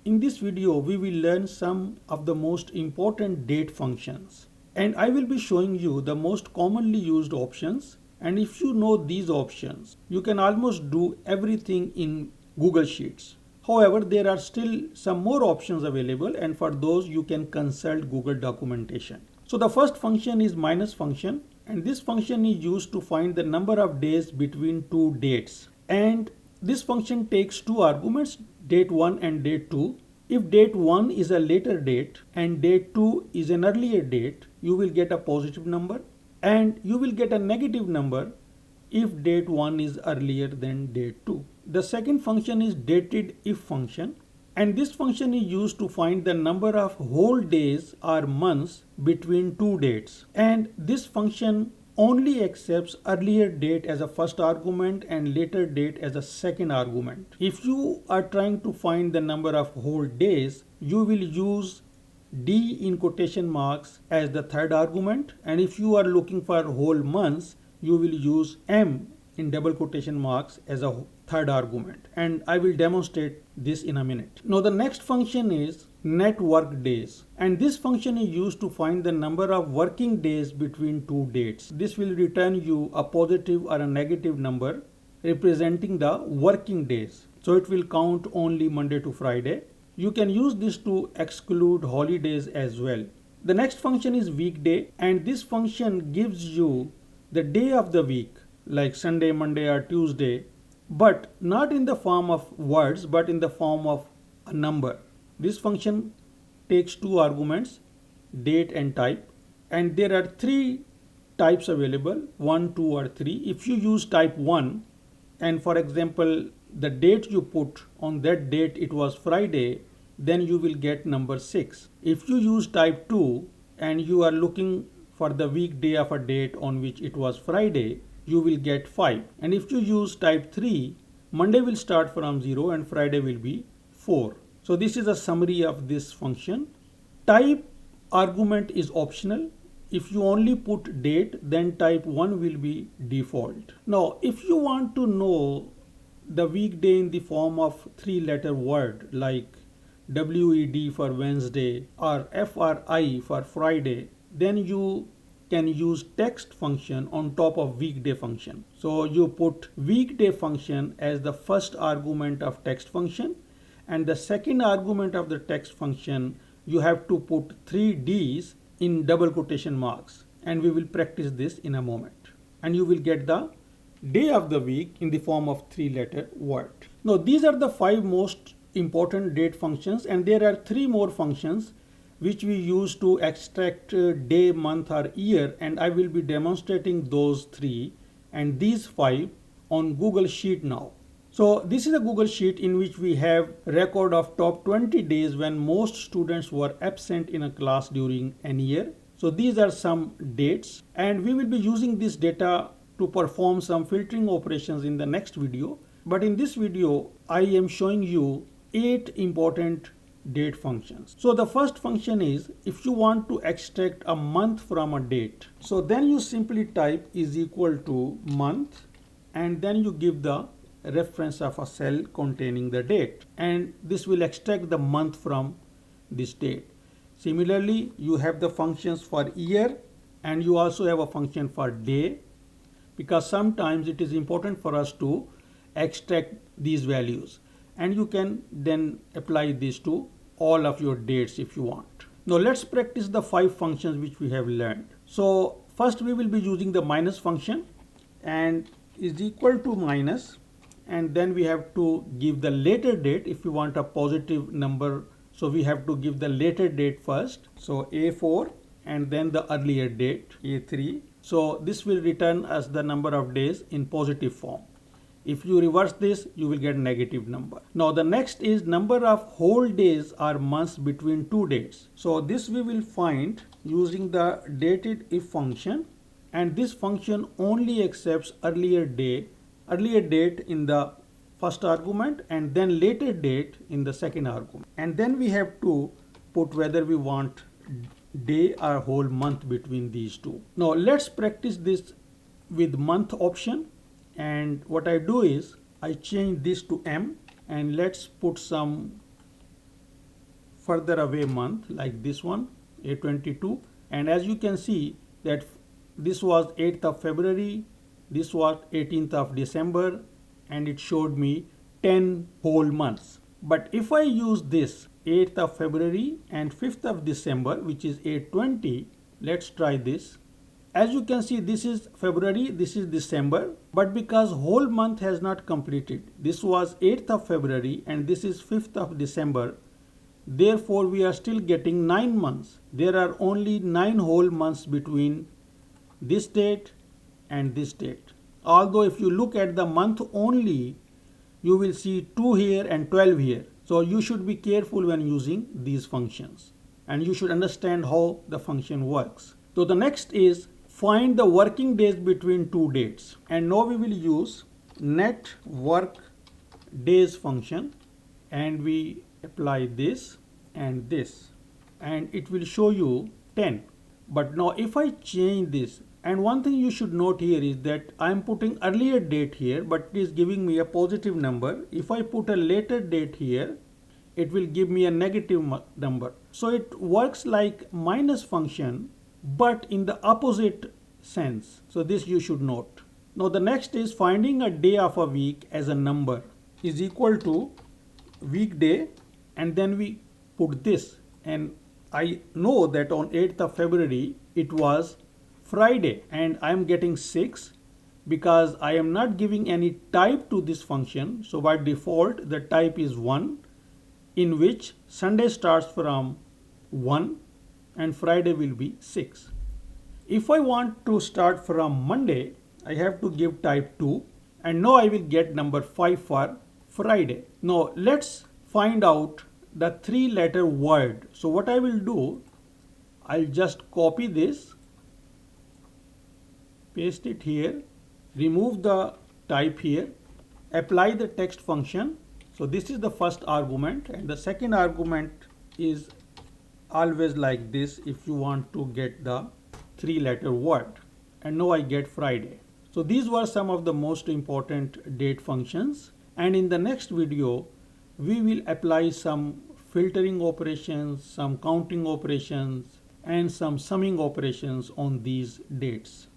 in this video we will learn some of the most important date functions, and I will be showing you the most commonly used options. And if you know these options, you can almost do everything in Google Sheets. However, there are still some more options available, and for those you can consult Google documentation. So the first function is minus function, and this function is used to find the number of days between two dates. And this function takes two arguments, date 1 and date 2. If date 1 is a later date and date 2 is an earlier date, you will get a positive number, and you will get a negative number if date 1 is earlier than date 2. The second function is DATEIF function, and this function is used to find the number of whole days or months between two dates. And this function only accepts earlier date as a first argument and later date as a second argument. If you are trying to find the number of whole days, you will use D in quotation marks as the third argument, and if you are looking for whole months, you will use M in double quotation marks as a third argument, and I will demonstrate this in a minute. Now the next function is net work days, and this function is used to find the number of working days between two dates. This will return you a positive or a negative number representing the working days. So it will count only Monday to Friday. You can use this to exclude holidays as well. The next function is weekday, and this function gives you the day of the week like Sunday, Monday or Tuesday, but not in the form of words but in the form of a number. This function takes two arguments, date and type, and there are three types available, 1, 2 or 3. If you use type 1 and for example the date you put on that date it was Friday, then you will get number 6. If you use type 2 and you are looking for the weekday of a date on which it was Friday, you will get 5. And if you use type 3, Monday will start from 0 and Friday will be 4. So this is a summary of this function. Type argument is optional. If you only put date, then type 1 will be default. Now if you want to know the weekday in the form of 3-letter word like WED for Wednesday or FRI for Friday, then you can use text function on top of weekday function. So you put weekday function as the first argument of text function, and the second argument of the text function you have to put 3 D's in double quotation marks, and we will practice this in a moment, and you will get the day of the week in the form of 3-letter word. Now these are the 5 most important date functions, and there are 3 more functions which we use to extract day, month or year, and I will be demonstrating those 3 and these 5 on Google Sheet now. So this is a Google Sheet in which we have record of top 20 days when most students were absent in a class during an year. So these are some dates, and we will be using this data to perform some filtering operations in the next video. But in this video, I am showing you 8 important date functions. So the first function is if you want to extract a month from a date. So then you simply type is equal to month, and then you give the reference of a cell containing the date, and this will extract the month from this date. Similarly, you have the functions for year, and you also have a function for day, because sometimes it is important for us to extract these values, and you can then apply this to all of your dates if you want. Now let's practice the 5 functions which we have learned. So first we will be using the minus function, and is equal to minus, and then we have to give the later date if you want a positive number. So we have to give the later date first, so A4, and then the earlier date A3. So this will return as the number of days in positive form. If you reverse this, you will get negative number. Now the next is number of whole days or months between two dates. So this we will find using the DATEIF function, and this function only accepts earlier date in the first argument and then later date in the second argument. And then we have to put whether we want day or whole month between these two. Now let's practice this with month option. And what I do is I change this to M, and let's put some further away month like this one, 8/22, and as you can see that this was 8th of February, this was 18th of December, and it showed me 10 whole months. But if I use this 8th of February and 5th of December, which is 8/20, let's try this. As you can see, this is February, this is December, but because whole month has not completed, this was 8th of February and this is 5th of December, therefore we are still getting 9 months. There are only 9 whole months between this date and this date. Although if you look at the month only, you will see 2 here and 12 here. So you should be careful when using these functions, and you should understand how the function works. So the next is find the working days between two dates, and now we will use net work days function, and we apply this and this, and it will show you 10. But now if I change this, and one thing you should note here is that I am putting earlier date here, but it is giving me a positive number. If I put a later date here, it will give me a negative number. So it works like minus function, but in the opposite sense. So this you should note. Now the next is finding a day of a week as a number is equal to weekday, and then we put this, and I know that on 8th of February it was Friday, and I am getting 6 because I am not giving any type to this function. So by default the type is 1, in which Sunday starts from 1 and Friday will be 6. If I want to start from Monday, I have to give type 2, and now I will get number 5 for Friday. Now let's find out the 3-letter word. So what I will do, I'll just copy this, paste it here, remove the type here, apply the text function. So this is the first argument, and the second argument is always like this if you want to get the 3-letter word, and now I get Friday. So these were some of the most important date functions, and in the next video we will apply some filtering operations, some counting operations, and some summing operations on these dates.